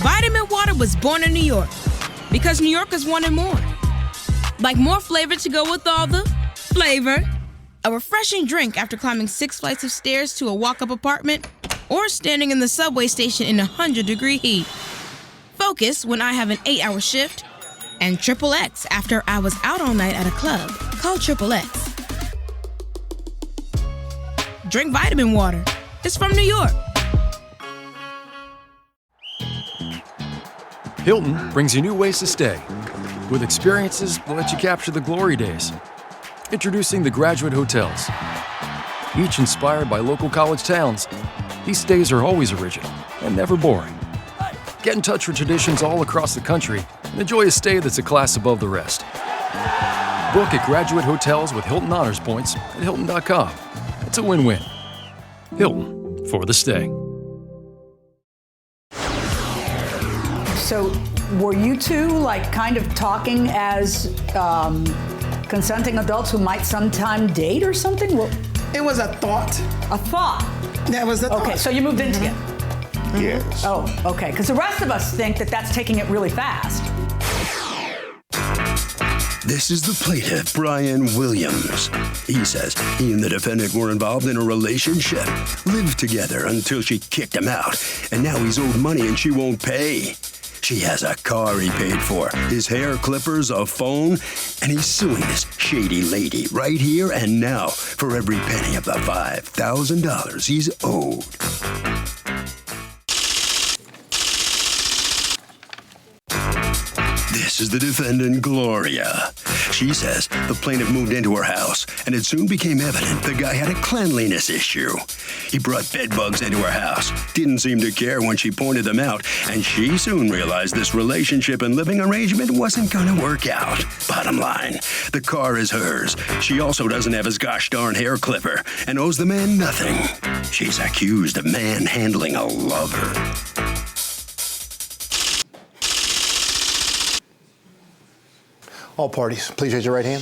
Vitamin Water was born in New York because New Yorkers wanted more. Like more flavor to go with all the flavor. A refreshing drink after climbing 6 flights of stairs to a walk-up apartment, or standing in the subway station in 100-degree heat. Focus when I have an 8-hour shift, and Triple X after I was out all night at a club called Triple X. Drink Vitamin Water. It's from New York. Hilton brings you new ways to stay, with experiences that let you capture the glory days. Introducing the Graduate Hotels. Each inspired by local college towns, these stays are always original and never boring. Get in touch with traditions all across the country and enjoy a stay that's a class above the rest. Book at Graduate Hotels with Hilton Honors Points at Hilton.com. It's a win-win. Hilton, for the stay. So were you two like kind of talking as consenting adults who might sometime date or something? Well, it was a thought. A thought? That was a thought. Okay, so you moved in together? Yes. Oh, okay, because the rest of us think that that's taking it really fast. This is the plaintiff, Brian Williams. He says he and the defendant were involved in a relationship, lived together until she kicked him out, and now he's owed money and she won't pay. She has a car he paid for, his hair clippers, a phone, and he's suing this shady lady right here and now for every penny of the $5,000 he's owed. This is the defendant, Gloria. She says the plaintiff moved into her house, and it soon became evident the guy had a cleanliness issue. He brought bedbugs into her house, didn't seem to care when she pointed them out, and she soon realized this relationship and living arrangement wasn't going to work out. Bottom line, the car is hers. She also doesn't have his gosh darn hair clipper and owes the man nothing. She's accused of manhandling a lover. All parties, please raise your right hand.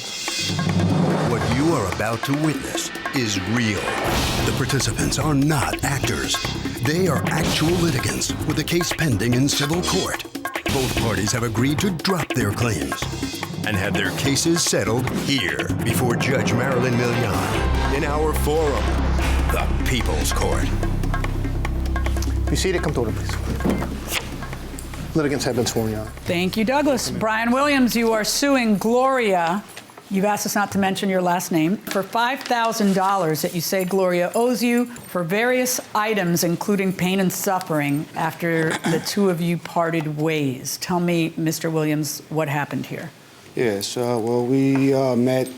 What you are about to witness is real. The participants are not actors. They are actual litigants with a case pending in civil court. Both parties have agreed to drop their claims and have their cases settled here before Judge Marilyn Millian in our forum, the People's Court. Be seated, come to order, please. Litigants have been sworn, Your Honor. Thank you, Douglas. Brian Williams, you are suing Gloria. You've asked us not to mention your last name for $5,000 that you say Gloria owes you for various items, including pain and suffering, after the two of you parted ways. Tell me, Mr. Williams, what happened here? Yes, well, we met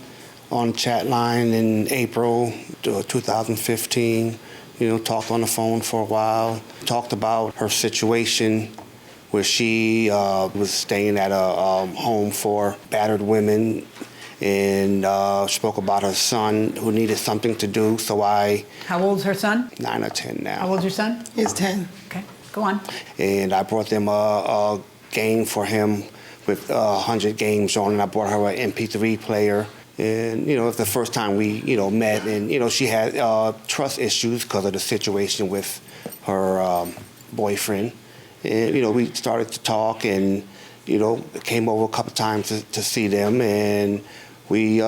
on chat line in April 2015. Talked on the phone for a while. Talked about her situation, where she was staying at a home for battered women, and spoke about her son who needed something to do, so I... How old's her son? 9 or 10 now. How old's your son? He's 10. Okay, go on. And I brought them a game for him with 100 games on, and I brought her an MP3 player. And, it was the first time we, met, and, she had trust issues because of the situation with her boyfriend. And, we started to talk and, came over a couple times to see them. And we,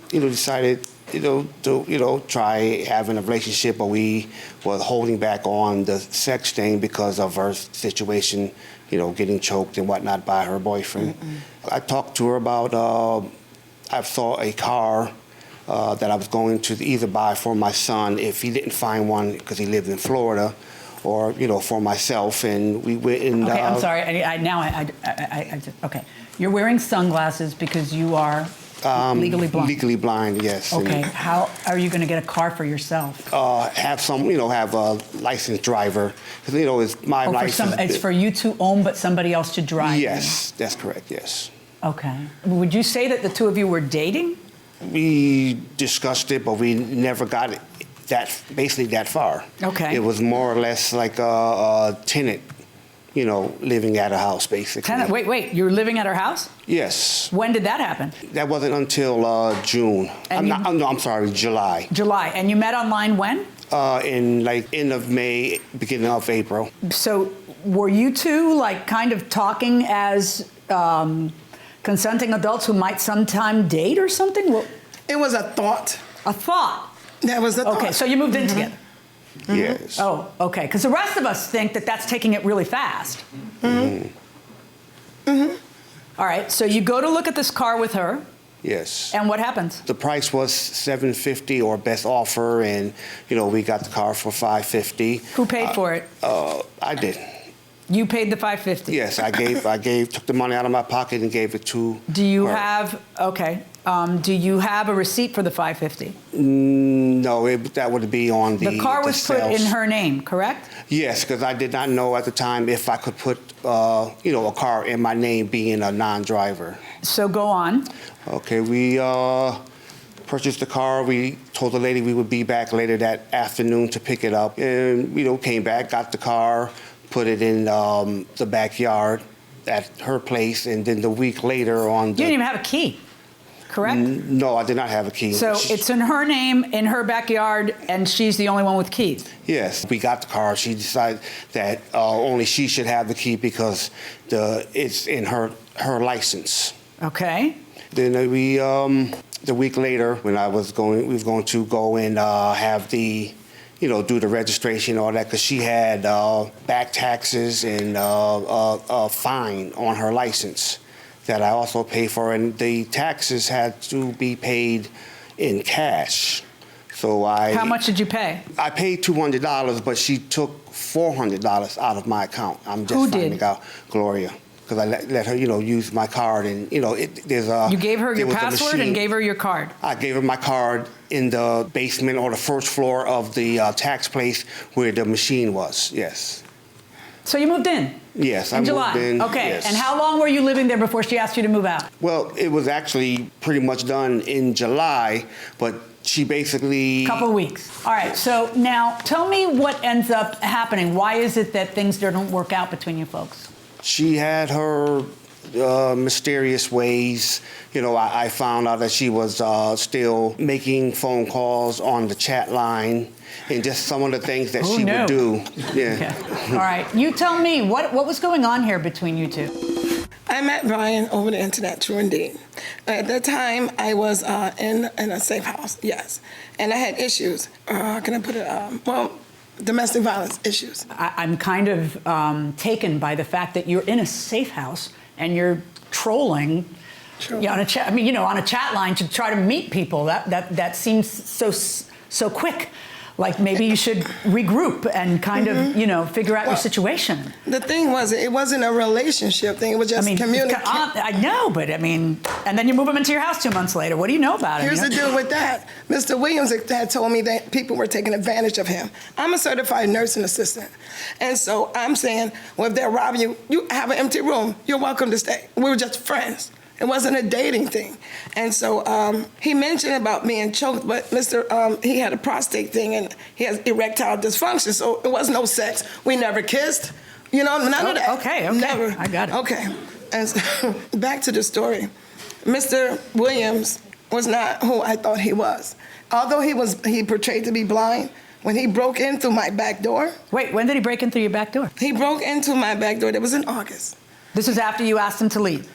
decided, to try having a relationship, but we were holding back on the sex thing because of her situation, getting choked and whatnot by her boyfriend. I talked to her about, I saw a car that I was going to either buy for my son if he didn't find one because he lived in Florida, or for myself, and we went and... Okay, I'm sorry. Okay. You're wearing sunglasses because you are legally blind. Legally blind, yes. Okay. How are you going to get a car for yourself? Have a licensed driver. Because, it's my license. It's for you to own, but somebody else to drive. Yes, that's correct. Yes. Okay. Would you say that the two of you were dating? We discussed it, but we never got it that far. Okay. It was more or less like a tenant, living at a house, basically. Tenant? Wait. You were living at her house? Yes. When did that happen? That wasn't until June. I'm sorry, July. July. And you met online when? In end of May, beginning of April. So were you two like kind of talking as consenting adults who might sometime date or something? Well, It was a thought. a thought. That was a thought. Okay, so you moved in together. Yes. Oh, okay. Because the rest of us think that that's taking it really fast. All right, so you go to look at this car with her, Yes. and what happens? The price was $750 or best offer, and we got the car for $550. Who paid for it? I did. You paid the $550. Yes, took the money out of my pocket and gave it to. Do you her. have do you have a receipt for the $550? No, that would be on the. The car was put in her name, correct? Yes, because I did not know at the time if I could put a car in my name being a non-driver. So go on. Okay, we purchased the car. We told the lady we would be back later that afternoon to pick it up, and came back, got the car, put it in the backyard at her place, and then the week later on. You didn't even have a key, correct? No, I did not have a key. So it's in her name, in her backyard, and she's the only one with keys. Yes, we got the car. She decided that only she should have the key because it's in her license. Okay. Then the week later, when we was going to go and have the, do the registration and all that, because she had back taxes and a fine on her license that I also paid for, and the taxes had to be paid in cash. So How much did you pay? I paid $200, but she took $400 out of my account. I'm just Who finding did? out, Gloria. Because I let her, use my card, and there's a. You gave her your there was a password machine. and gave her your card. I gave her my card in the basement or the first floor of the tax place where the machine was. Yes. So you moved in? Yes, In I July. moved in. Okay. Yes. And how long were you living there before she asked you to move out? Well, it was actually pretty much done in July, but she basically. Couple of weeks. All right. So now tell me what ends up happening. Why is it that things don't work out between you folks? She had her mysterious ways. I found out that she was still making phone calls on the chat line and just some of the things that she would do. Yeah. Okay. All right. You tell me, what was going on here between you two? I met Brian over the internet, true indeed. At that time, I was in a safe house, yes. And I had issues. How can I put it? Domestic violence issues. I'm kind of taken by the fact that you're in a safe house and you're trolling on a chat. On a chat line to try to meet people. That seems so quick. Like maybe you should regroup and kind of figure out your situation. The thing was, it wasn't a relationship thing. It was just communication. I know, but and then you move him into your house 2 months later. What do you know about him? Here's the deal with that. Mr. Williams had told me that people were taking advantage of him. I'm a certified nursing assistant. And so I'm saying, well, if they're robbing you, you have an empty room. You're welcome to stay. We were just friends. It wasn't a dating thing. And so he mentioned about being choked, but he had a prostate thing and he has erectile dysfunction, so it was no sex. We never kissed, none of that. Okay, Never. I got it. Okay, and so, back to the story. Mr. Williams was not who I thought he was. Although he portrayed to be blind, when he broke in through my back door. Wait, when did he break in through your back door? He broke into my back door. That was in August. This is after you asked him to leave?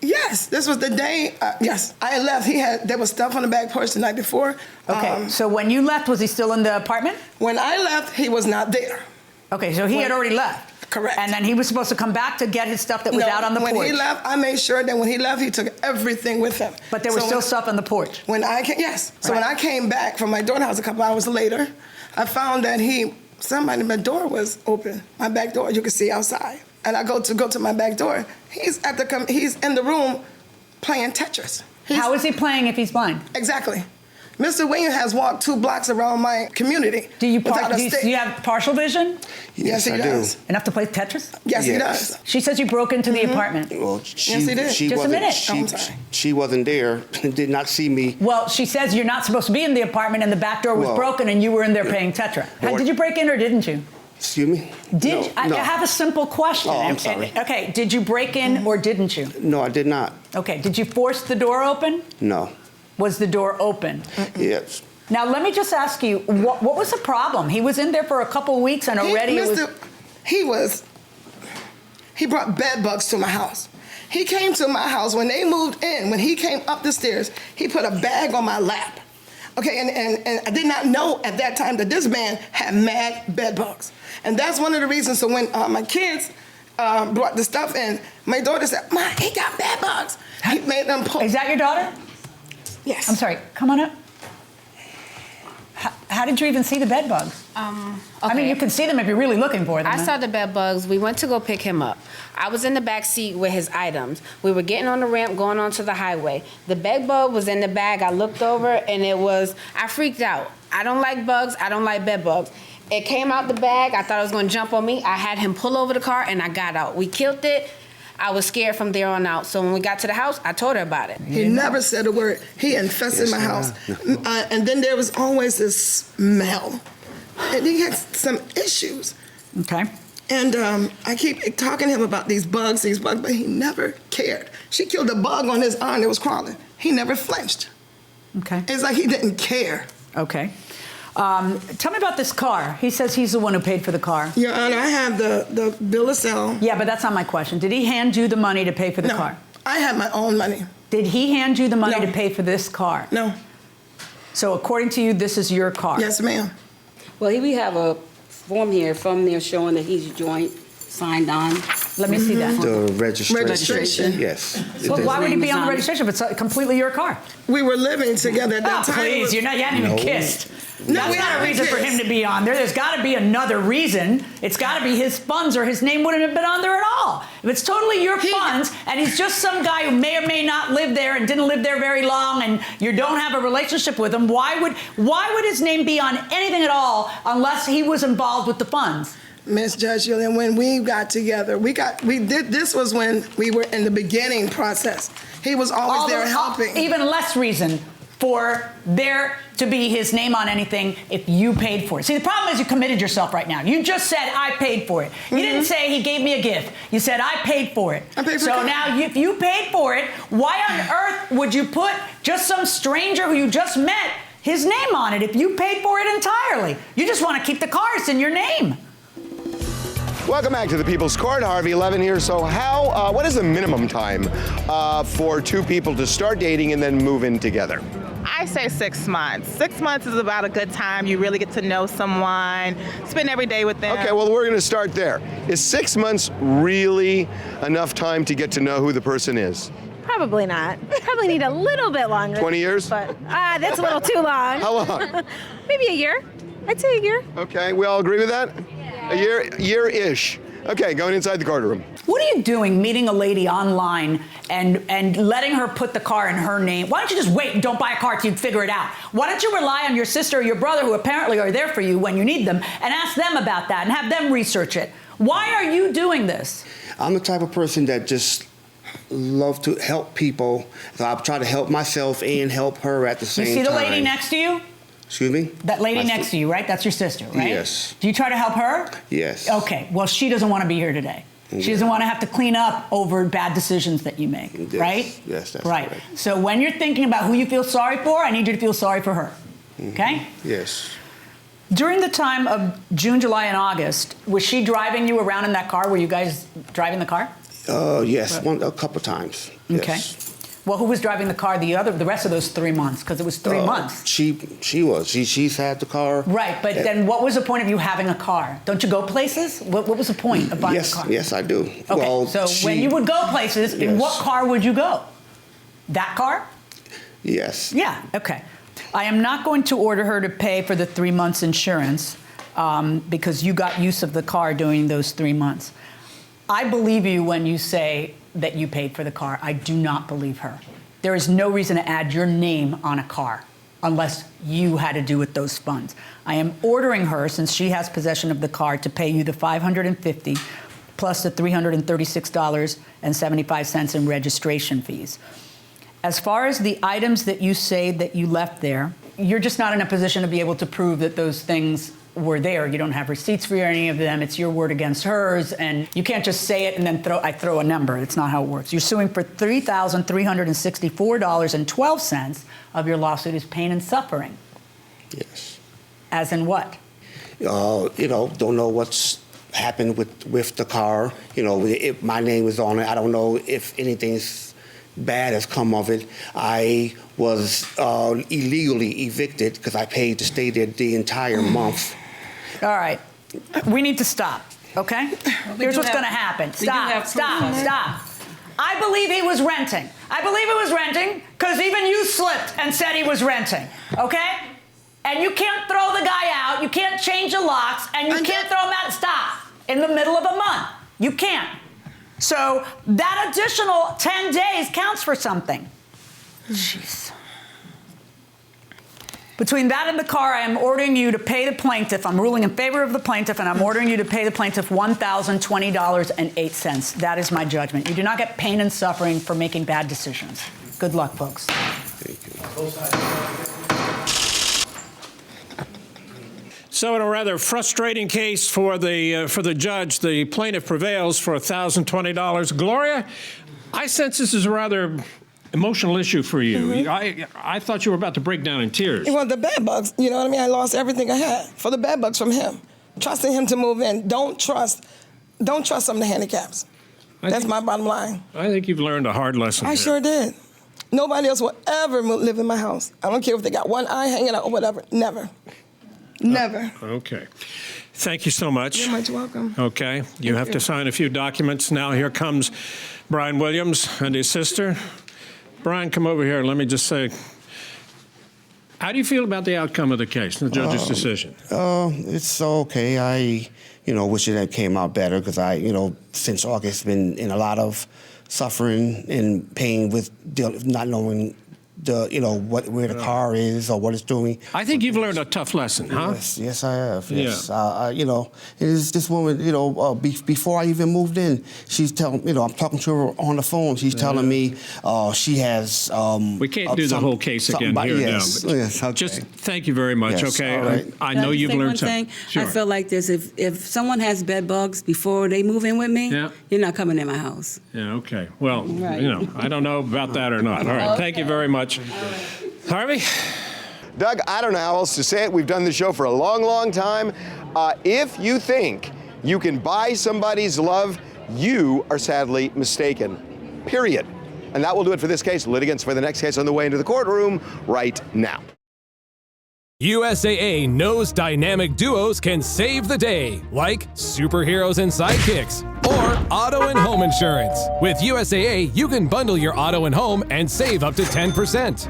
Yes, this was the day, yes, I left. There was stuff on the back porch the night before. Okay, so when you left, was he still in the apartment? When I left, he was not there. Okay, so he had already left. Correct. And then he was supposed to come back to get his stuff that was out on the porch. When he left, I made sure that when he left, he took everything with him. But there was still stuff on the porch? Yes. So when I came back from my daughter's house a couple hours later, I found that my door was open, my back door, you could see outside. And I go to my back door. He's in the room playing Tetris. How is he playing if he's blind? Exactly. Mr. Williams has walked 2 blocks around my community. Do you have partial vision? Yes, he does. Enough to play Tetris? Yes, he does. She says you broke into the apartment. Well, yes, he did. Just a minute. I'm sorry. She wasn't there, did not see me. Well, she says you're not supposed to be in the apartment and the back door was broken and you were in there playing Tetris. Did you break in or didn't you? Excuse me? I have a simple question. Oh, I'm sorry. Okay, did you break in or didn't you? No, I did not. Okay, did you force the door open? No. Was the door open? Yes. Now, let me just ask you, what was the problem? He was in there for a couple weeks and already He was He brought bed bugs to my house. He came to my house when they moved in. When he came up the stairs, he put a bag on my lap. Okay, and I did not know at that time that this man had mad bed bugs. And that's one of the reasons. So when my kids brought the stuff in, my daughter said, "Ma, he got bed bugs." He made them pull. Is that your daughter? Yes. I'm sorry, come on up. How did you even see the bed bugs? Okay. I mean, you can see them if you're really looking for them. I saw the bed bugs. We went to go pick him up. I was in the back seat with his items. We were getting on the ramp, going onto the highway. The bed bug was in the bag. I looked over, and I freaked out. I don't like bugs. I don't like bed bugs. It came out the bag. I thought it was going to jump on me. I had him pull over the car, and I got out. We killed it. I was scared from there on out. So when we got to the house, I told her about it. He never said a word. He infested my house. And then there was always this smell. And he had some issues. Okay. And I keep talking to him about these bugs, but he never cared. She killed a bug on his arm that was crawling. He never flinched. Okay. It's like he didn't care. Okay. Tell me about this car. He says he's the one who paid for the car. Your Honor, I have the bill of sale. Yeah, but that's not my question. Did he hand you the money to pay for the No, car? I have my own money. Did he hand you the money No. to pay for this car? No. So according to you, this is your car? Yes, ma'am. Well, we have a form here from there showing that he's joint signed on. Let me see that. The registration. Registration. Yes. Well, why would he be on the Name is on it. registration if it's completely your car? We were living together at that Oh, time. please, you hadn't even kissed. No, That's we not a haven't reason for him kissed. to be on there. There's got to be another reason. It's got to be his funds or his name wouldn't have been on there at all. If it's totally your funds and he's just some guy who may or may not live there and didn't live there very long and you don't have a relationship with him, why would his name be on anything at all unless he was involved with the funds? Miss Judge Julian, when we got together, this was when we were in the beginning process. He was always there helping. Even less reason for there to be his name on anything if you paid for it. See, the problem is you committed yourself right now. You just said, I paid for it. You didn't say he gave me a gift. You said, I paid for it. I paid for so it. now, if you paid for it, why on earth would you put just some stranger who you just met his name on it if you paid for it entirely? You just want to keep the cars in your name. Welcome back to the People's Court. Harvey Levin here. So what is the minimum time for two people to start dating and then move in together? I say 6 months. 6 months is about a good time. You really get to know someone, spend every day with them. Okay, well, we're going to start there. Is 6 months really enough time to get to know who the person is? Probably not. Probably need a little bit longer. 20 years? But that's a little too long. How long? Maybe a year. I'd say a year. Okay, we all agree with that? A year-ish. Okay, going inside the courtroom. What are you doing meeting a lady online and letting her put the car in her name? Why don't you just wait and don't buy a car till you figure it out? Why don't you rely on your sister or your brother, who apparently are there for you when you need them, and ask them about that and have them research it? Why are you doing this? I'm the type of person that just love to help people. So I try to help myself and help her at the same time. You see the lady next to you? Excuse me? That lady next to you, right? That's your sister, right? Yes. Do you try to help her? Yes. Okay, well, she doesn't want to be here today. She doesn't want to have to clean up over bad decisions that you make, Yes. right? Yes, that's right. correct. So when you're thinking about who you feel sorry for, I need you to feel sorry for her, okay? Yes. During the time of June, July, and August, was she driving you around in that car? Were you guys driving the car? Yes, a couple times. Okay. Yes. Well, who was driving the car the rest of those 3 months? Because it was 3 months. She was. She's had the car. Right, but then what was the point of you having a car? Don't you go places? What was the point of buying a car? Yes, I do. Okay, Well, so when you would go places, in what car would you go? That car? Yes. Yeah, okay. I am not going to order her to pay for the 3 months insurance because you got use of the car during those 3 months. I believe you when you say that you paid for the car. I do not believe her. There is no reason to add your name on a car unless you had to do with those funds. I am ordering her, since she has possession of the car, to pay you the $550 plus the $336.75 in registration fees. As far as the items that you say that you left there, you're just not in a position to be able to prove that those things were there. You don't have receipts for any of them. It's your word against hers, and you can't just say it and then throw a number. It's not how it works. You're suing for $3,364.12 of your lawsuit is pain and suffering. Yes. As in what? Don't know what's happened with the car. You know, my name was on it. I don't know if anything bad has come of it. I was illegally evicted because I paid to stay there the entire month. All right. We need to stop, okay? Here's what's going to happen. Stop. I believe he was renting. I believe he was renting because even you slipped and said he was renting, okay? And you can't throw the guy out. You can't change the locks. And you can't throw him out. Stop. In the middle of a month. You can't. So that additional 10 days counts for something. Jeez. Between that and the car, I am ordering you to pay the plaintiff. I'm ruling in favor of the plaintiff, and I'm ordering you to pay the plaintiff $1,020.08. That is my judgment. You do not get pain and suffering for making bad decisions. Good luck, folks. Thank you. So in a rather frustrating case for the judge, the plaintiff prevails for $1,020. Gloria, I sense this is a rather emotional issue for you. I thought you were about to break down in tears. Well, the bed bugs, you know what I mean? I lost everything I had for the bed bugs from him. Trusting him to move in. Don't trust some of the handicaps. That's my bottom line. I think you've learned a hard lesson. I sure did. Nobody else will ever live in my house. I don't care if they got one eye hanging out or whatever. Never. Never. Okay. Thank you so much. You're much welcome. Okay. You have to sign a few documents. Now here comes Brian Williams and his sister. Brian, come over here. Let me just say, how do you feel about the outcome of the case, the judge's decision? It's okay. I, wish it had came out better because since August, been in a lot of suffering and pain with not knowing where the car is or what it's doing. I think you've learned a tough lesson, huh? Yes, I have. Yes. Yeah. It is this woman, before I even moved in, she's telling, I'm talking to her on the phone. She's telling me she has. We can't do the whole case again here now. Yes, okay. Just thank you very much, Yes, okay? all right. I know you've learned something. Sure. I feel like this, if someone has bed bugs before they move in with me, you're not coming in my house. Yeah, okay. Well, I don't know about that or not. All right, thank you very much. Harvey? Doug, I don't know how else to say it. We've done the show for a long, long time. If you think you can buy somebody's love, you are sadly mistaken. Period. And that will do it for this case. Litigants for the next case on the way into the courtroom right now. USAA knows dynamic duos can save the day, like superheroes and sidekicks, or auto and home insurance. With USAA, you can bundle your auto and home and save up to 10%.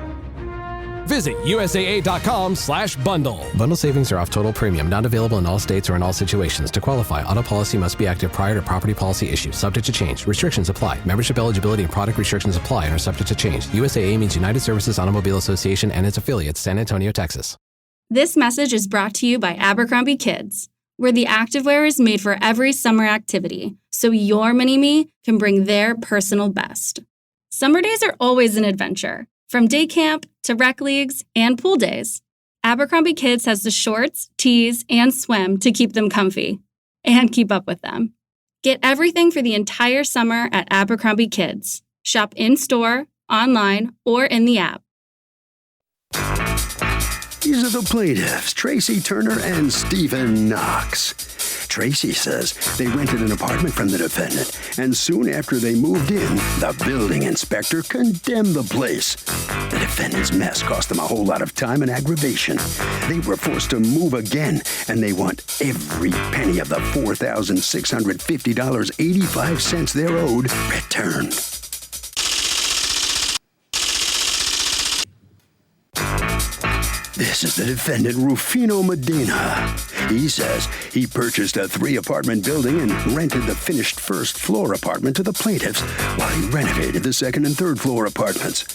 Visit USAA.com/bundle. Bundle savings are off total premium, not available in all states or in all situations. To qualify, auto policy must be active prior to property policy issue, subject to change. Restrictions apply. Membership eligibility and product restrictions apply and are subject to change. USAA means United Services Automobile Association and its affiliates, San Antonio, Texas. This message is brought to you by Abercrombie Kids, where the activewear is made for every summer activity, so your mini-me can bring their personal best. Summer days are always an adventure, from day camp to rec leagues and pool days. Abercrombie Kids has the shorts, tees, and swim to keep them comfy and keep up with them. Get everything for the entire summer at Abercrombie Kids. Shop in-store, online, or in the app. These are the plaintiffs, Tracy Turner and Stephen Knox. Tracy says they rented an apartment from the defendant, and soon after they moved in, the building inspector condemned the place. The defendant's mess cost them a whole lot of time and aggravation. They were forced to move again, and they want every penny of the $4,650.85 they're owed returned. This is the defendant, Rufino Medina. He says he purchased a 3-apartment building and rented the finished first-floor apartment to the plaintiffs while he renovated the 2nd and 3rd floor apartments.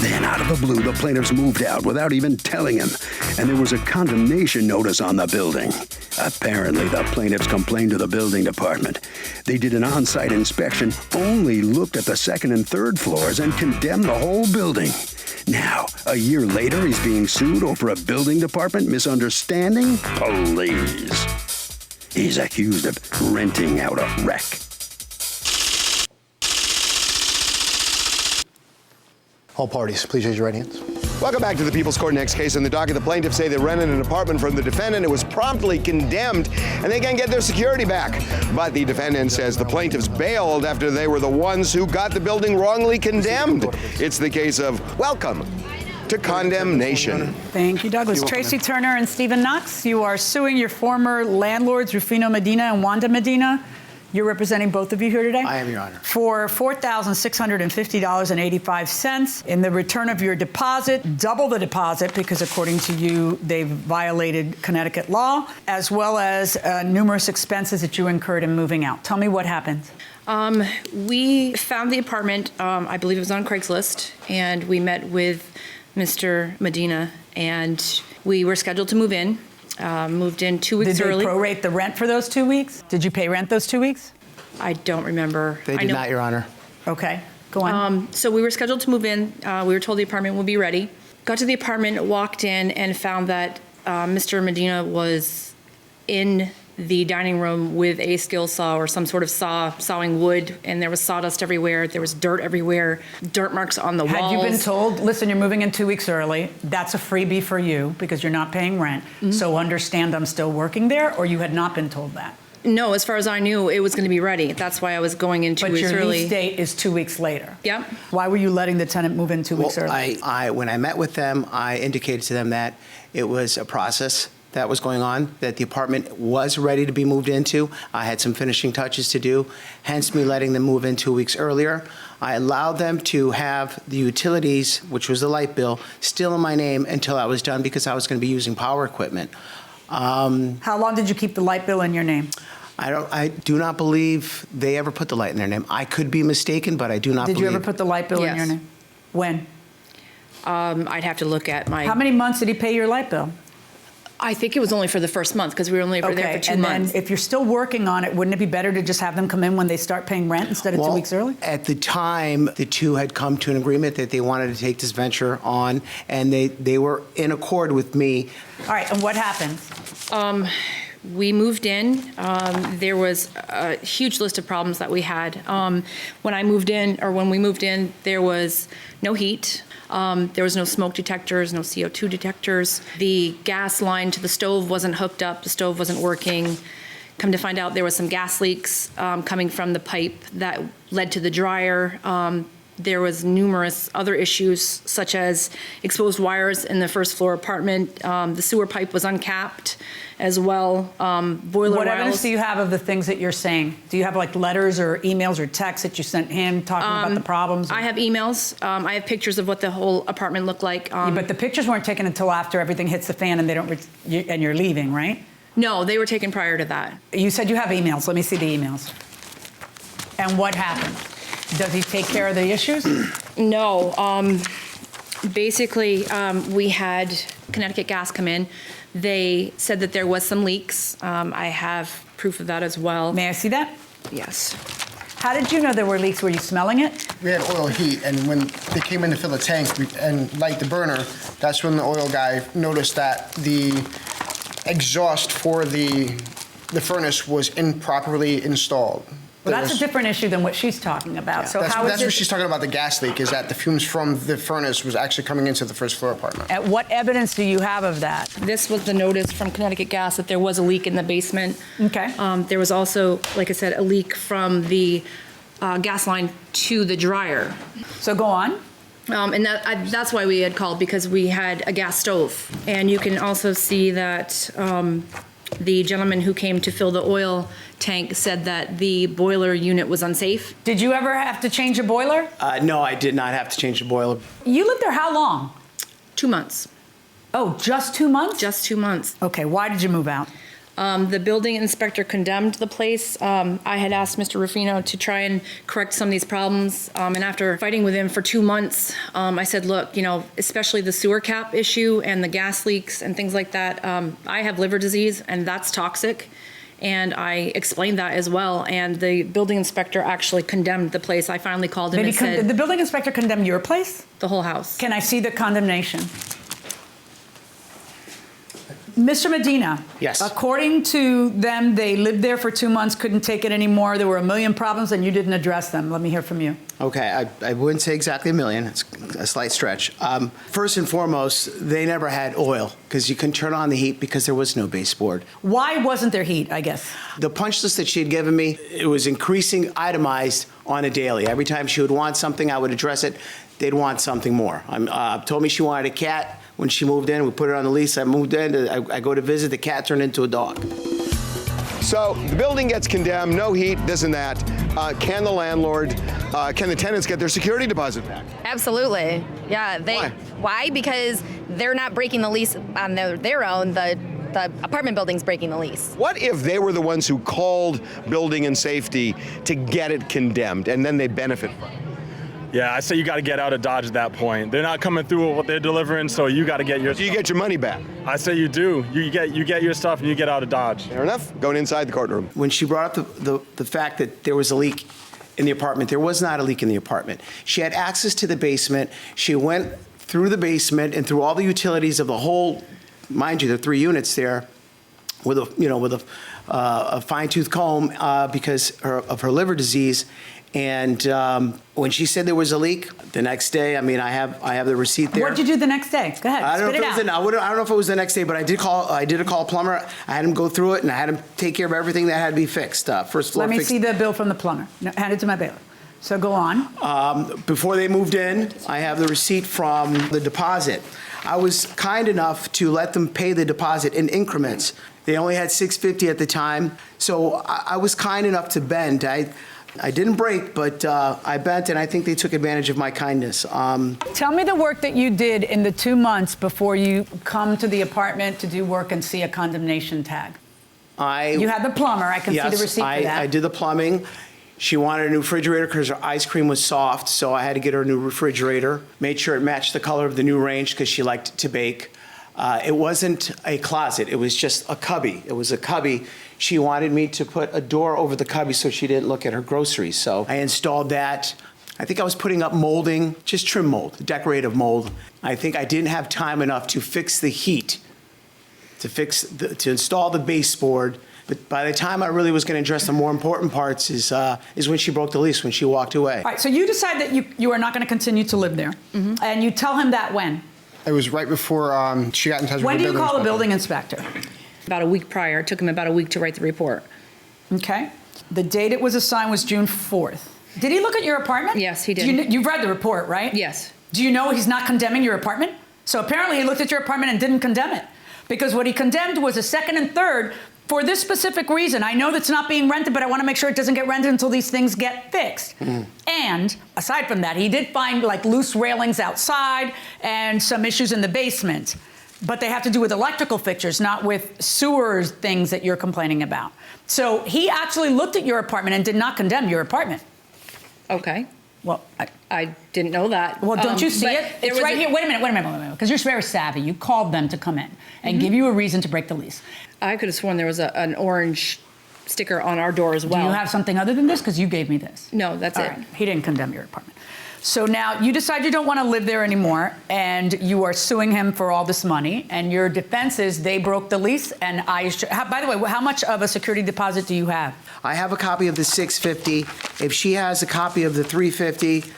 Then, out of the blue, the plaintiffs moved out without even telling him, and there was a condemnation notice on the building. Apparently, the plaintiffs complained to the building department. They did an on-site inspection, only looked at the 2nd and 3rd floors, and condemned the whole building. Now, a year later, he's being sued over a building department misunderstanding police. He's accused of renting out a wreck. All parties, please raise your right hands. Welcome back to the People's Court. Next case in the docket. The plaintiffs say they rented an apartment from the defendant. It was promptly condemned. and they can get their security back. But the defendant says the plaintiffs bailed after they were the ones who got the building wrongly condemned. It's the case of welcome to condemnation. Thank you, Douglas. Tracy Turner and Stephen Knox, you are suing your former landlords, Rufino Medina and Wanda Medina. You're representing both of you here today? I am, Your Honor. For $4,650.85 in the return of your deposit, double the deposit because according to you, they've violated Connecticut law, as well as numerous expenses that you incurred in moving out. Tell me what happened. We found the apartment, I believe it was on Craigslist, and we met with Mr. Medina, and we were scheduled to move in. Moved in 2 weeks early. Did they prorate the rent for those 2 weeks? Did you pay rent those 2 weeks? I don't remember. They did not, Your Honor. Okay, go on. So we were scheduled to move in. We were told the apartment would be ready. Got to the apartment, walked in, and found that Mr. Medina was in the dining room with a skill saw or some sort of saw, sawing wood, and there was sawdust everywhere. There was dirt everywhere, dirt marks on the walls. Had you been told, listen, you're moving in 2 weeks early, that's a freebie for you because you're not paying rent, so understand I'm still working there, or you had not been told that? No, as far as I knew, it was going to be ready. That's why I was going in 2 weeks early. But your lease date is 2 weeks later. Yep. Why were you letting the tenant move in 2 weeks early? When I met with them, I indicated to them that it was a process that was going on, that the apartment was ready to be moved into. I had some finishing touches to do, hence me letting them move in 2 weeks earlier. I allowed them to have the utilities, which was the light bill, still in my name until I was done because I was going to be using power equipment. How long did you keep the light bill in your name? I do not believe they ever put the light in their name. I could be mistaken, but I do not believe. Did you ever put the light bill in your name? When? I'd have to look at my... How many months did he pay your light bill? I think it was only for the first month because we were only there for 2 months. Then if you're still working on it, wouldn't it be better to just have them come in when they start paying rent instead of 2 weeks early? At the time, the two had come to an agreement that they wanted to take this venture on, and they were in accord with me. All right, and what happened? We moved in. There was a huge list of problems that we had. When we moved in, there was no heat. There was no smoke detectors, no CO2 detectors. The gas line to the stove wasn't hooked up. The stove wasn't working. Come to find out, there was some gas leaks coming from the pipe that led to the dryer. There was numerous other issues, such as exposed wires in the first floor apartment. The sewer pipe was uncapped as well. Boiler What rails. evidence do you have of the things that you're saying? Do you have like letters or emails or texts that you sent him talking about the problems? I have emails. I have pictures of what the whole apartment looked like. But the pictures weren't taken until after everything hits the fan and and you're leaving, right? No, they were taken prior to that. You said you have emails. Let me see the emails. And what happened? Does he take care of the issues? No. Basically, we had Connecticut Gas come in. They said that there was some leaks. I have proof of that as well. May I see that? Yes. How did you know there were leaks? Were you smelling it? We had oil heat, and when they came in to fill the tank and light the burner, that's when the oil guy noticed that the exhaust for the furnace was improperly installed. Well, that's a different issue than what she's talking about. So that's what she's talking about, the gas leak, is that the fumes from the furnace was actually coming into the first floor apartment. What evidence do you have of that? This was the notice from Connecticut Gas that there was a leak in the basement. Okay. There was also, like I said, a leak from the gas line to the dryer. So go on. And that's why we had called, because we had a gas stove. And you can also see that the gentleman who came to fill the oil tank said that the boiler unit was unsafe. Did you ever have to change a boiler? No, I did not have to change the boiler. You lived there how long? 2 months. Oh, just 2 months? Just 2 months. Okay, why did you move out? The building inspector condemned the place. I had asked Mr. Rufino to try and correct some of these problems. And after fighting with him for 2 months, I said, look, especially the sewer cap issue and the gas leaks and things like that, I have liver disease and that's toxic. And I explained that as well. And the building inspector actually condemned the place. I finally called him and said... Did the building inspector condemn your place? The whole house. Can I see the condemnation? Mr. Medina. Yes. According to them, they lived there for 2 months, couldn't take it anymore. There were a million problems, and you didn't address them. Let me hear from you. Okay, I wouldn't say exactly a million. It's a slight stretch. First and foremost, they never had oil because you couldn't turn on the heat because there was no baseboard. Why wasn't there heat, I guess? The punch list that she had given me, it was increasing itemized on a daily. Every time she would want something, I would address it. They'd want something more. Told me she wanted a cat. When she moved in, we put her on the lease. I moved in, I go to visit, the cat turned into a dog. So the building gets condemned, no heat, this and that. Can the landlord, can the tenants get their security deposit back? Absolutely. Yeah. Why? Because they're not breaking the lease on their own. The apartment building's breaking the lease. What if they were the ones who called building and safety to get it condemned and then they benefit from it? Yeah, I say you got to get out of Dodge at that point. They're not coming through with what they're delivering, so you got to get your. So you get your money back. I say you do. You get your stuff and you get out of Dodge. Fair enough. Going inside the courtroom. When she brought up the fact that there was a leak in the apartment, there was not a leak in the apartment. She had access to the basement. She went through the basement and through all the utilities of the whole, mind you, the 3 units there, with a fine-tooth comb because of her liver disease. And when she said there was a leak, the next day, I mean, I have the receipt there. What did you do the next day? Go ahead, I don't spit know it if it out. was I don't know if it was the next day, but I did call a plumber. I had him go through it, and I had him take care of everything that had to be fixed. First floor Let me fixed. see the bill from the plumber. No, hand it to my bailiff. So go on. Before they moved in, I have the receipt from the deposit. I was kind enough to let them pay the deposit in increments. They only had $650 at the time, so I was kind enough to bend. I didn't break, but I bent, and I think they took advantage of my kindness. Tell me the work that you did in the 2 months before you come to the apartment to do work and see a condemnation tag. You had the plumber. I can see the receipt for that. I did the plumbing. She wanted a new refrigerator because her ice cream was soft, so I had to get her a new refrigerator. Made sure it matched the color of the new range because she liked to bake. It wasn't a closet. It was just a cubby. It was a cubby. She wanted me to put a door over the cubby so she didn't look at her groceries. So I installed that. I think I was putting up molding, just trim mold, decorative mold. I think I didn't have time enough to fix the heat, to install the baseboard. But by the time I really was going to address the more important parts is when she broke the lease, when she walked away. All right, so you decide that you are not going to continue to live there. Mm-hmm. And you tell him that when? It was right before she got in touch with the building inspector. When do you call the building inspector? About a week prior. It took him about a week to write the report. Okay. The date it was assigned was June 4th. Did he look at your apartment? Yes, he did. You've read the report, right? Yes. Do you know he's not condemning your apartment? So apparently he looked at your apartment and didn't condemn it. Because what he condemned was a second and third for this specific reason. I know that's not being rented, but I want to make sure it doesn't get rented until these things get fixed. Mm. And aside from that, he did find like loose railings outside and some issues in the basement. But they have to do with electrical fixtures, not with sewer things that you're complaining about. So he actually looked at your apartment and did not condemn your apartment. Okay. Well, I didn't know that. Well, don't you see it? It's right here. Wait a minute. Because you're very savvy. You called them to come in and give you a reason to break the lease. I could have sworn there was an orange sticker on our door as well. Do you have something other than this? Because you gave me this. No, that's it. Right. He didn't condemn your apartment. So now you decide you don't want to live there anymore, and you are suing him for all this money, and your defense is they broke the lease, and by the way, how much of a security deposit do you have? I have a copy of the $650. If she has a copy of the $350,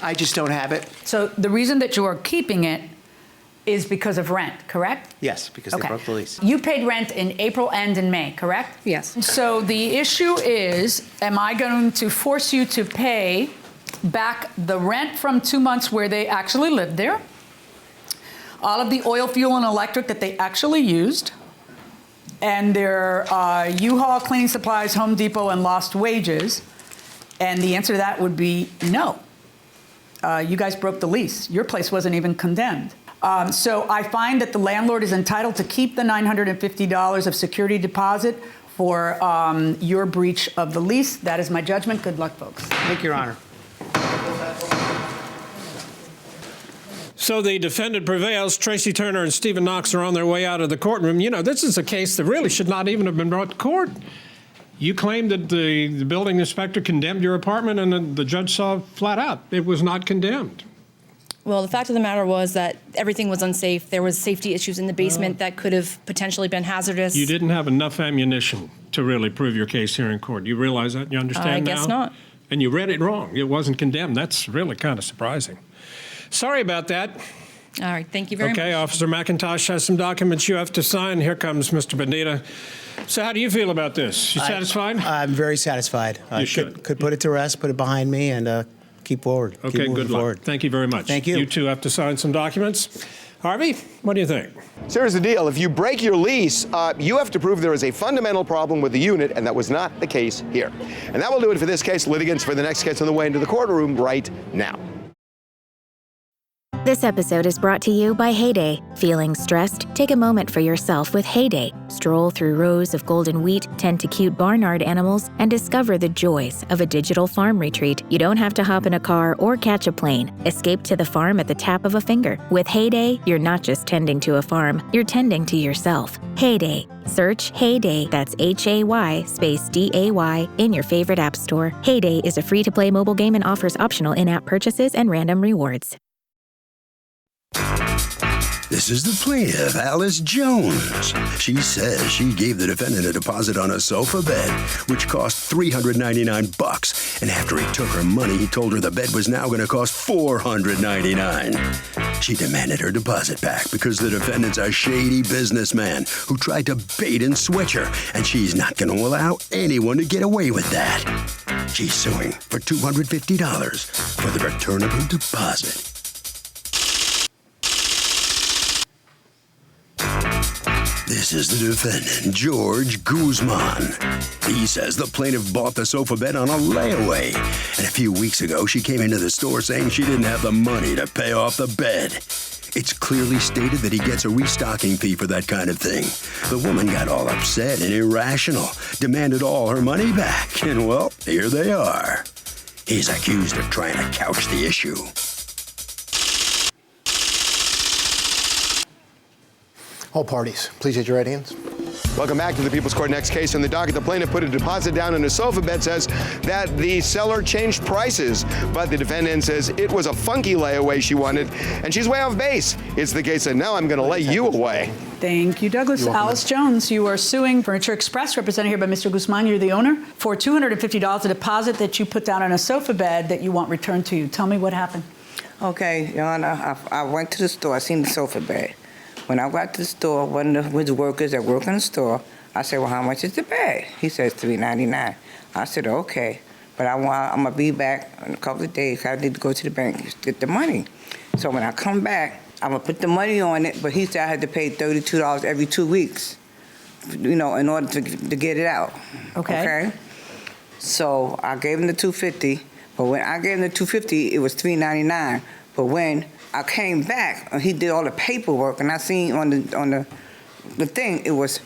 I just don't have it. So the reason that you are keeping it is because of rent, correct? Yes, because they broke the lease. You paid rent in April and in May, correct? Yes. So the issue is, am I going to force you to pay back the rent from 2 months where they actually lived there, all of the oil, fuel, and electric that they actually used, and their U-Haul, cleaning supplies, Home Depot, and lost wages? And the answer to that would be no. You guys broke the lease. Your place wasn't even condemned. So I find that the landlord is entitled to keep the $950 of security deposit for your breach of the lease. That is my judgment. Good luck, folks. Thank you, Your Honor. So the defendant prevails. Tracy Turner and Stephen Knox are on their way out of the courtroom. You know, this is a case that really should not even have been brought to court. You claimed that the building inspector condemned your apartment, and the judge saw flat out it was not condemned. Well, the fact of the matter was that everything was unsafe. There was safety issues in the basement that could have potentially been hazardous. You didn't have enough ammunition to really prove your case here in court. You realize that? You understand now? I guess not. And you read it wrong. It wasn't condemned. That's really kind of surprising. Sorry about that. All right, thank you very much. Okay, Officer McIntosh has some documents you have to sign. Here comes Mr. Bonita. So how do you feel about this? You satisfied? I'm very satisfied. You should. Could put it to rest, put it behind me, and keep forward. Okay, keep good luck. forward. Thank you very much. Thank you. You two have to sign some documents. Harvey, what do you think? So here's the deal. If you break your lease, you have to prove there is a fundamental problem with the unit, and that was not the case here. And that will do it for this case. Litigants for the next case on the way into the courtroom right now. This episode is brought to you by Heyday. Feeling stressed? Take a moment for yourself with Heyday. Stroll through rows of golden wheat, tend to cute barnyard animals, and discover the joys of a digital farm retreat. You don't have to hop in a car or catch a plane. Escape to the farm at the tap of a finger. With Heyday, you're not just tending to a farm, you're tending to yourself. Heyday. Search Heyday, that's Hay space DAY, in your favorite app store. Heyday is a free-to-play mobile game and offers optional in-app purchases and random rewards. This is the plaintiff, Alice Jones. She says she gave the defendant a deposit on a sofa bed, which cost $399. And after he took her money, he told her the bed was now going to cost $499. She demanded her deposit back because the defendant's a shady businessman who tried to bait and switch her, and she's not going to allow anyone to get away with that. She's suing for $250 for the return of her deposit. This is the defendant, George Guzman. He says the plaintiff bought the sofa bed on a layaway, and a few weeks ago she came into the store saying she didn't have the money to pay off the bed. It's clearly stated that he gets a restocking fee for that kind of thing. The woman got all upset and irrational, demanded all her money back, and well, here they are. He's accused of trying to couch the issue. All parties, please raise your right hands. Welcome back to the People's Court. Next case on the docket. The plaintiff put a deposit down on a sofa bed, says that the seller changed prices, but the defendant says it was a funky layaway she wanted, and she's way off base. It's the case that now I'm going to lay you away. Thank you, Douglas. Alice Jones, you are suing Furniture Express, represented here by Mr. Guzman. You're the owner, for $250, a deposit that you put down on a sofa bed that you want returned to you. Tell me what happened. Okay, Your Honor, I went to the store. I seen the sofa bed. When I got to the store, one of the workers that work in the store, I said, well, how much is the bed? He says $399. I said, okay, but I'm going to be back in a couple of days. I need to go to the bank to get the money. So when I come back, I'm going to put the money on it, but he said I had to pay $32 every 2 weeks, in order to get it out. Okay? So I gave him the $250, but when I gave him the $250, it was $399. But when I came back, he did all the paperwork, and I seen on the thing, it was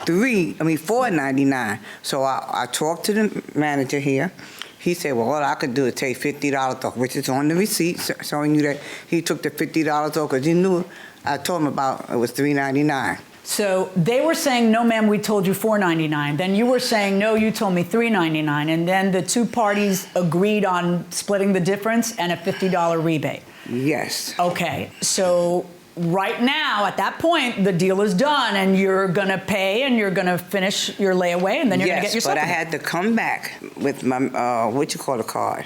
$499. So I talked to the manager here. He said, well, all I could do is take $50 off, which is on the receipt, showing you that he took the $50 off, because he knew I told him about it was $399. So they were saying, no, ma'am, we told you $499. Then you were saying, no, you told me $399. And then the two parties agreed on splitting the difference and a $50 rebate. Yes. Okay. So right now, at that point, the deal is done, and you're going to pay, and you're going to finish your layaway, and then you're going to get your Yes, but I supplement. had to come back with my, the card?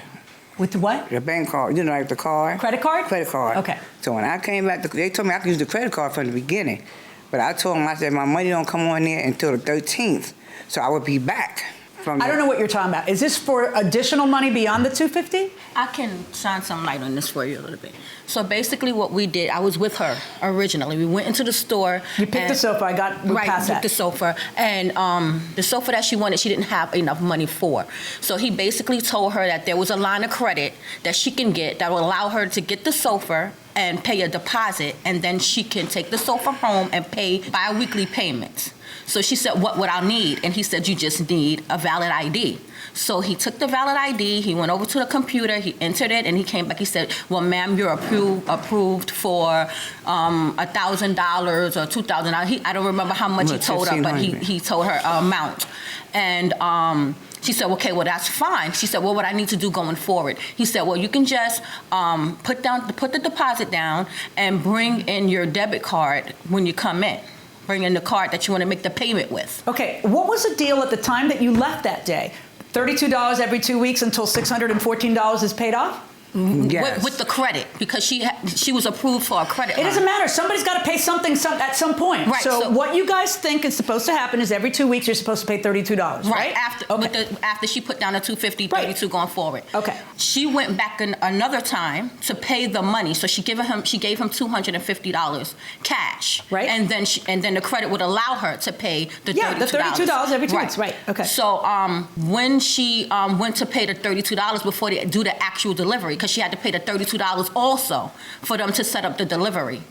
With the what? The bank card. Like the card. Credit card? Credit card. Okay. So when I came back, they told me I could use the credit card from the beginning. But I told them, I said, my money don't come on there until the 13th. So I would be back. I don't know what you're talking about. Is this for additional money beyond the $250? I can shine some light on this for you a little bit. So basically what we did, I was with her originally. We went into the store. You picked the sofa. We passed that. The sofa. And the sofa that she wanted, she didn't have enough money for. So he basically told her that there was a line of credit that she can get that will allow her to get the sofa and pay a deposit, and then she can take the sofa home and pay bi-weekly payments. So she said, what would I need? And he said, you just need a valid ID. So he took the valid ID, he went over to the computer, he entered it, and he came back. He said, well, ma'am, you're approved for $1,000 or $2,000. I don't remember how much he told her, but he told her amount. And She said, okay, well, that's fine. She said, well, what I need to do going forward? He said, well, you can just put the deposit down and bring in your debit card when you come in. Bring in the card that you want to make the payment with. Okay, what was the deal at the time that you left that day? $32 every 2 weeks until $614 is paid off? Yes. With the credit, because she was approved for a credit line. It doesn't matter. Somebody's got to pay something at some point. Right. So what you guys think is supposed to happen is every 2 weeks you're supposed to pay $32, right? After she put down the $250, $32 going forward. Okay. She went back another time to pay the money, so she gave him $250 cash. Right. And then the credit would allow her to pay the $32. Yeah, the $32 every 2 weeks. Right. Okay. So when she went to pay the $32 before they do the actual delivery, because she had to pay the $32 also for them to set up the delivery.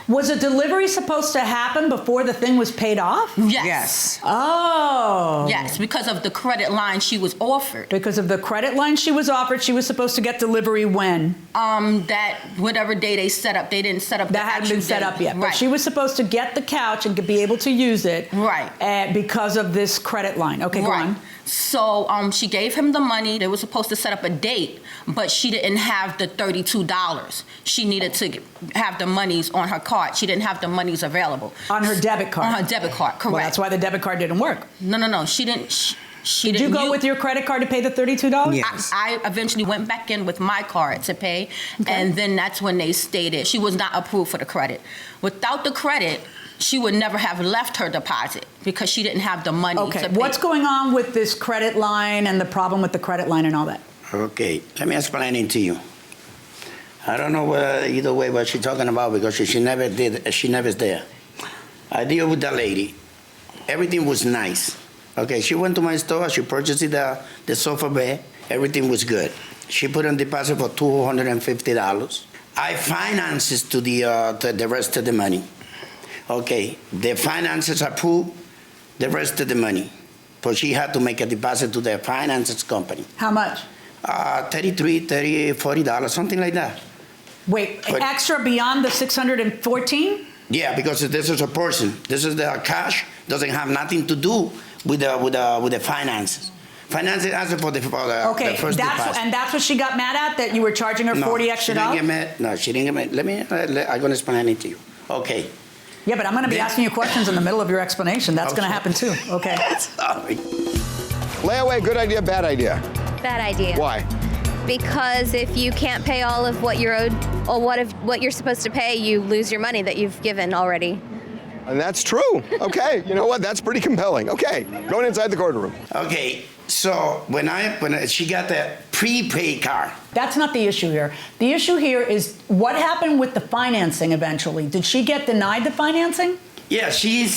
Was a delivery supposed to happen before the thing was paid off? Yes. Oh. Yes, because of the credit line she was offered. Because of the credit line she was offered, she was supposed to get delivery when? That whatever day they set up, they didn't set up. That hadn't been set up yet. Right. But she was supposed to get the couch and be able to use it. Right. Because of this credit line. Okay, go on. So she gave him the money. They were supposed to set up a date, but she didn't have the $32. She needed to have the monies on her card. She didn't have the monies available. On her debit card? On her debit card, correct. Well, that's why the debit card didn't work. No. She didn't. Did you go with your credit card to pay the $32? Yes. I eventually went back in with my card to pay, and then that's when they stated she was not approved for the credit. Without the credit, she would never have left her deposit because she didn't have the money to pay. What's going on with this credit line and the problem with the credit line and all that? Okay, let me explain it to you. I don't know either way what she's talking about because she never did, she never is there. I deal with that lady. Everything was nice. Okay, she went to my store, she purchased the sofa bed, everything was good. She put on deposit for $250. I finances to the rest of the money. Okay, the finances approved the rest of the money. But she had to make a deposit to the finances company. How much? $33, $30, $40, something like that. Wait, extra beyond the $614? Yeah, because this is a person. This is the cash. Doesn't have nothing to do with the finances. Finances asked for the first deposit. And that's what she got mad at, that you were charging her $40 extra? She didn't get mad. No, she didn't get mad. I'm going to explain it to you. Okay. Yeah, but I'm going to be asking you questions in the middle of your explanation. That's going to happen too. Okay. Sorry. Layaway, good idea, bad idea? Bad idea. Why? Because if you can't pay all of what you're owed or what you're supposed to pay, you lose your money that you've given already. And that's true. Okay, you know what? That's pretty compelling. Okay, going inside the courtroom. Okay, so when she got the prepaid card. That's not the issue here. The issue here is what happened with the financing eventually. Did she get denied the financing? Yeah, she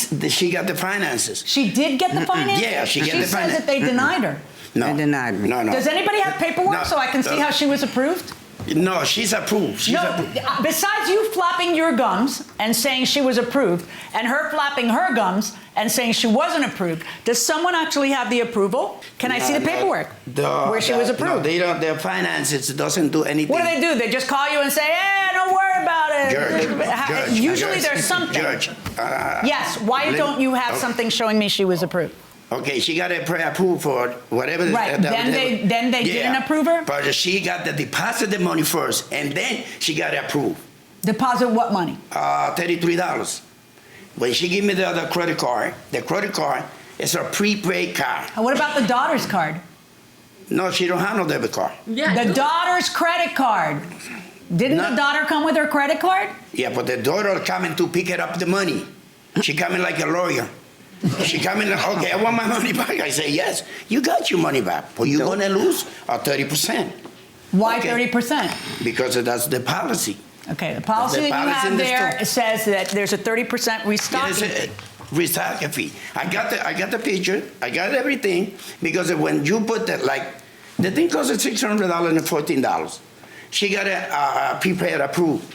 got the finances. She did get the finances? Yeah, she got the finances. She says that they denied her. No. They denied me. No. Does anybody have paperwork so I can see how she was approved? No, she's approved. Besides you flapping your gums and saying she was approved, and her flapping her gums and saying she wasn't approved, does someone actually have the approval? Can I see the paperwork where she was approved? No, they don't. Their finances doesn't do anything. What do? They just call you and say, "Hey, don't worry about it." Judge, usually there's something. Judge. Yes. Why don't you have something showing me she was approved? Okay, she got a pre-approved for whatever. Right. Then they didn't approve her. But she got the deposit the money first, and then she got approved. Deposit what money? $33. When she gave me the other credit card is a prepaid card. And what about the daughter's card? No, she don't have no debit card. Yeah. The daughter's credit card. Didn't the daughter come with her credit card? Yeah, but the daughter coming to pick it up the money. She coming like a lawyer. She come in, okay, I want my money back. I say, yes, you got your money back, but you're going to lose 30%. Why 30%? Because that's the policy. Okay, the policy that you have there says that there's a 30% restocking fee. Restocking fee. I got the picture, I got everything, because when you put that, like, the thing costs $600 and $14. She got a prepaid approved.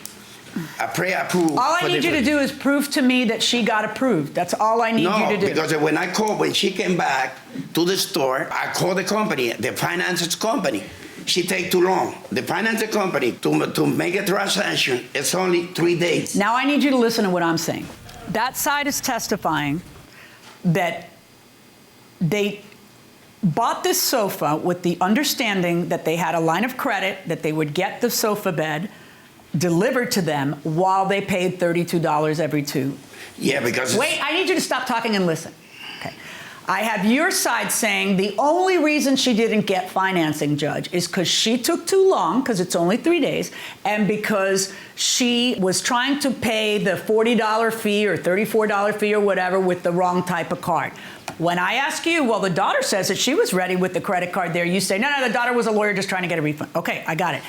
A pre-approved. All I need you to do is prove to me that she got approved. That's all I need you to do. No, because when she came back to the store, I called the company, the finances company. She take too long. The finance company, to make a transaction, it's only 3 days. Now I need you to listen to what I'm saying. That side is testifying that bought this sofa with the understanding that they had a line of credit, that they would get the sofa bed delivered to them while they paid $32 every 2. Yeah, because... Wait, I need you to stop talking and listen. Okay. I have your side saying the only reason she didn't get financing, Judge, is because she took too long, because it's only 3 days, and because she was trying to pay the $40 fee or $34 fee or whatever with the wrong type of card. When I ask you, well, the daughter says that she was ready with the credit card there, you say, no, the daughter was a lawyer just trying to get a refund. Okay, I got it.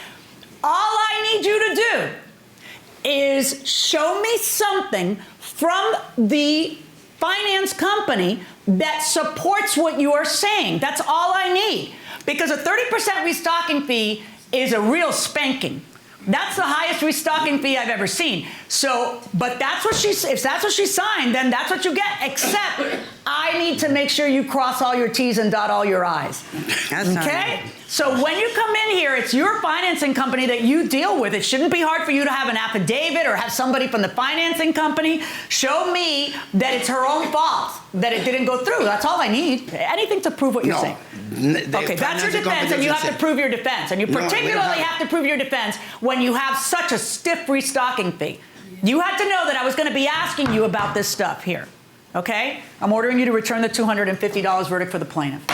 All I need you to do is show me something from the finance company that supports what you are saying. That's all I need. Because a 30% restocking fee is a real spanking. That's the highest restocking fee I've ever seen. So, but that's what if that's what she signed, then that's what you get, except I need to make sure you cross all your T's and dot all your I's. Okay? So when you come in here, it's your financing company that you deal with. It shouldn't be hard for you to have an affidavit or have somebody from the financing company show me that it's her own fault, that it didn't go through. That's all I need. Anything to prove what you're saying. Okay, that's your defense, and you have to prove your defense. And you particularly have to prove your defense when you have such a stiff restocking fee. You had to know that I was going to be asking you about this stuff here. Okay? I'm ordering you to return the $250 verdict for the plaintiff.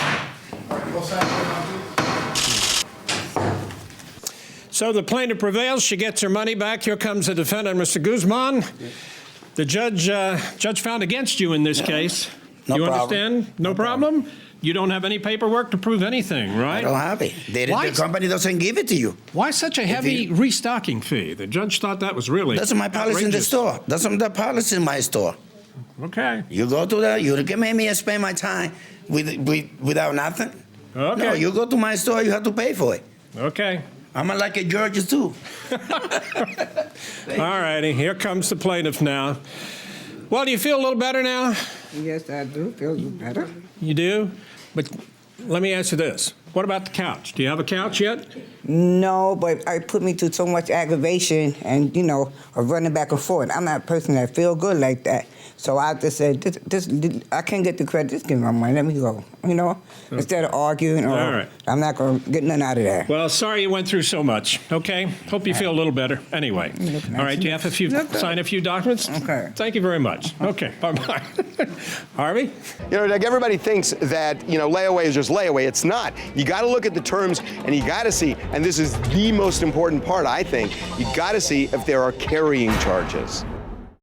So the plaintiff prevails. She gets her money back. Here comes the defendant, Mr. Guzman. The judge found against you in this case. No you problem. Understand? No problem? You don't have any paperwork to prove anything, right? I don't have it. The company doesn't give it to you. Why such a heavy restocking fee? The judge thought that was really That's my policy in the store. That's the policy in my store. Okay. You go to the, you can make me spend my time without nothing. Okay. No, you go to my store, you have to pay for it. Okay. I'm like a Georgia too. All righty, here comes the plaintiff now. Well, do you feel a little better now? Yes, I do feel better. You do? But let me ask you this. What about the couch? Do you have a couch yet? No, but it put me through so much aggravation and, of running back and forth. I'm not a person that feel good like that. So I just said, I can't get the credit. Just give me my money. Let me go, instead of arguing. Or, all right. I'm not going to get nothing out of that. Well, sorry you went through so much, okay? Hope you feel a little better. Anyway. All right, do you have sign a few documents? Okay. Thank you very much. Okay, bye-bye. Harvey? Doug, everybody thinks that, layaway is just layaway. It's not. You got to look at the terms, and you got to see, and this is the most important part, I think, you got to see if there are carrying charges.